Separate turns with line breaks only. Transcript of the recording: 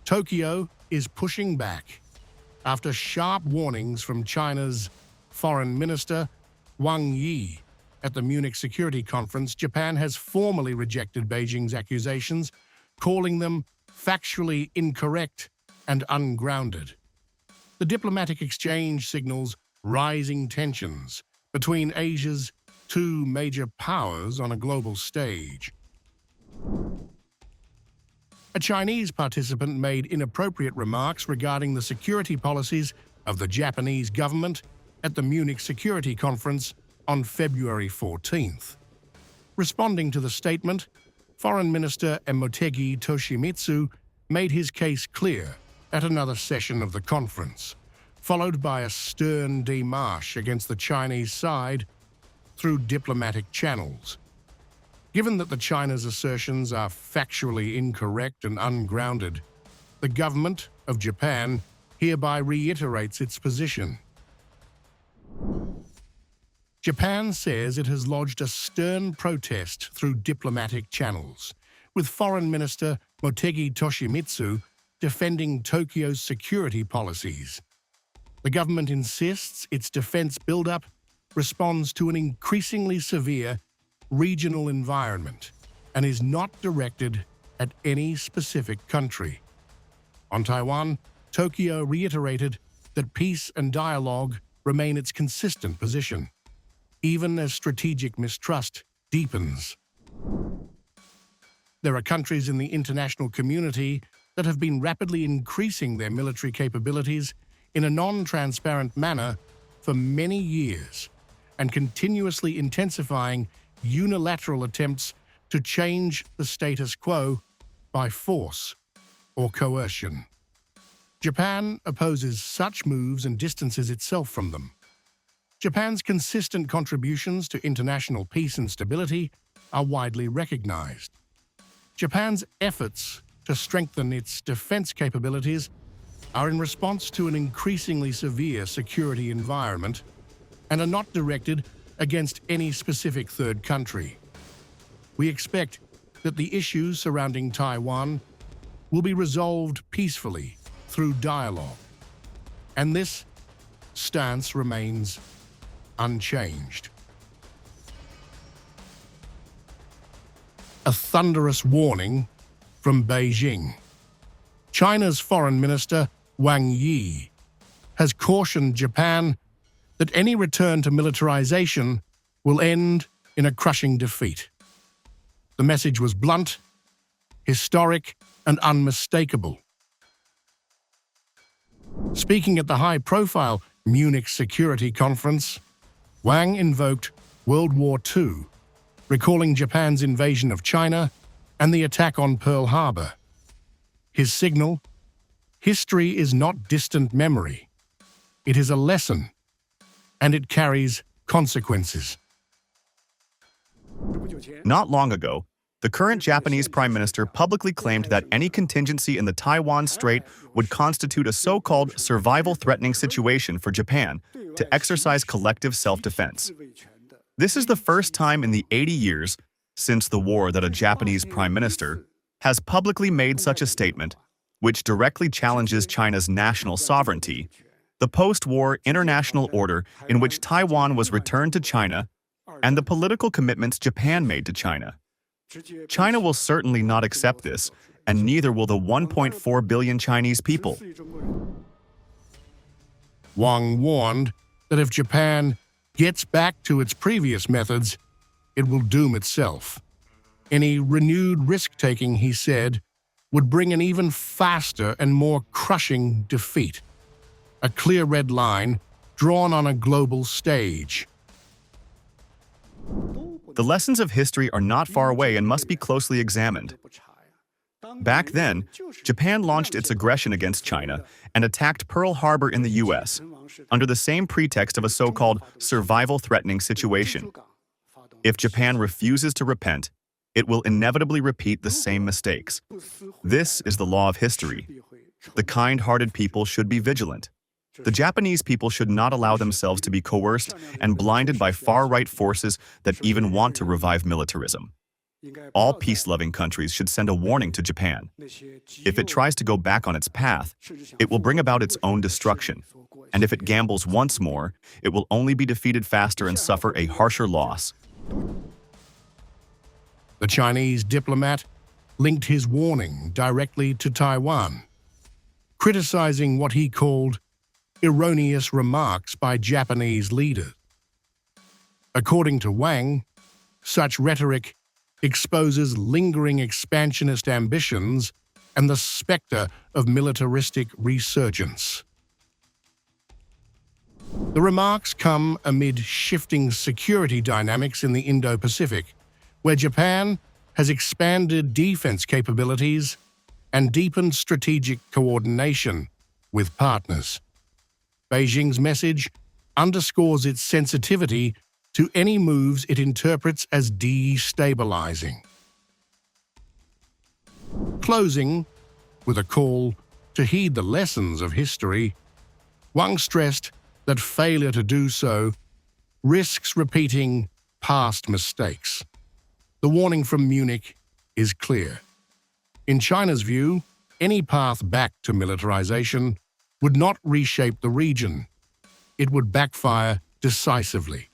Tokyo is pushing back. After sharp warnings from China's Foreign Minister Wang at the Munich Security Conference, Japan has formally rejected Beijing's accusations, calling them factually incorrect and ungrounded. The diplomatic exchange signals rising tensions between Asia's two major powers on a global stage. A Chinese participant made inappropriate remarks regarding the security policies of the Japanese government at the Munich Security Conference on February 14th. Responding to the statement, Foreign Minister Motegi Toshimitsu made his case clear at another session of the conference, followed by a stern demarche against the Chinese side through diplomatic channels. Given that China's assertions are factually incorrect and ungrounded, the government of Japan hereby reiterates its position. Japan says it has lodged a stern protest through diplomatic channels, with Foreign Minister Motegi Toshimitsu defending Tokyo's security policies. The government insists its defense buildup responds to an increasingly severe regional environment and is not directed at any specific country. On Taiwan, Tokyo reiterated that peace and dialogue remain its consistent position, even as strategic mistrust deepens. There are countries in the international community that have been rapidly increasing their military capabilities in a non-transparent manner for many years and continuously intensifying unilateral attempts to change the status quo by force or coercion. Japan opposes such moves and distances itself from them. Japan's consistent contributions to international peace and stability are widely recognized. Japan's efforts to strengthen its defense capabilities are in response to an increasingly severe security environment and are not directed against any specific third country. We expect that the issues surrounding Taiwan will be resolved peacefully through dialogue, and this stance remains unchanged. A thunderous warning from Beijing. China's Foreign Minister Wang has cautioned Japan that any return to militarization will end in a crushing defeat. The message was blunt, historic, and unmistakable. Speaking at the high-profile Munich Security Conference, Wang invoked World War II, recalling Japan's invasion of China and the attack on Pearl Harbor. His signal: history is not distant memory. It is a lesson, and it carries consequences.
Not long ago, the current Japanese Prime Minister publicly claimed that any contingency in the Taiwan Strait would constitute a so-called survival-threatening situation for Japan to exercise collective self-defense. This is the first time in the 80 years since the war that a Japanese Prime Minister has publicly made such a statement, which directly challenges China's national sovereignty, the post-war international order in which Taiwan was returned to China, and the political commitments Japan made to China. China will certainly not accept this, and neither will the 1.4 billion Chinese people.
Wang warned that if Japan gets back to its previous methods, it will doom itself. Any renewed risk-taking, he said, would bring an even faster and more crushing defeat. A clear red line drawn on a global stage.
The lessons of history are not far away and must be closely examined. Back then, Japan launched its aggression against China and attacked Pearl Harbor in the U.S. under the same pretext of a so-called survival-threatening situation. If Japan refuses to repent, it will inevitably repeat the same mistakes. This is the law of history. The kind-hearted people should be vigilant. The Japanese people should not allow themselves to be coerced and blinded by far-right forces that even want to revive militarism. All peace-loving countries should send a warning to Japan. If it tries to go back on its path, it will bring about its own destruction. And if it gambles once more, it will only be defeated faster and suffer a harsher loss.
The Chinese diplomat linked his warning directly to Taiwan, criticizing what he called erroneous remarks by Japanese leaders. According to Wang, such rhetoric exposes lingering expansionist ambitions and the specter of militaristic resurgence. The remarks come amid shifting security dynamics in the Indo-Pacific, where Japan has expanded defense capabilities and deepened strategic coordination with partners. Beijing's message underscores its sensitivity to any moves it interprets as destabilizing. Closing with a call to heed the lessons of history, Wang stressed that failure to do so risks repeating past mistakes. The warning from Munich is clear. In China's view, any path back to militarization would not reshape the region. It would backfire decisively.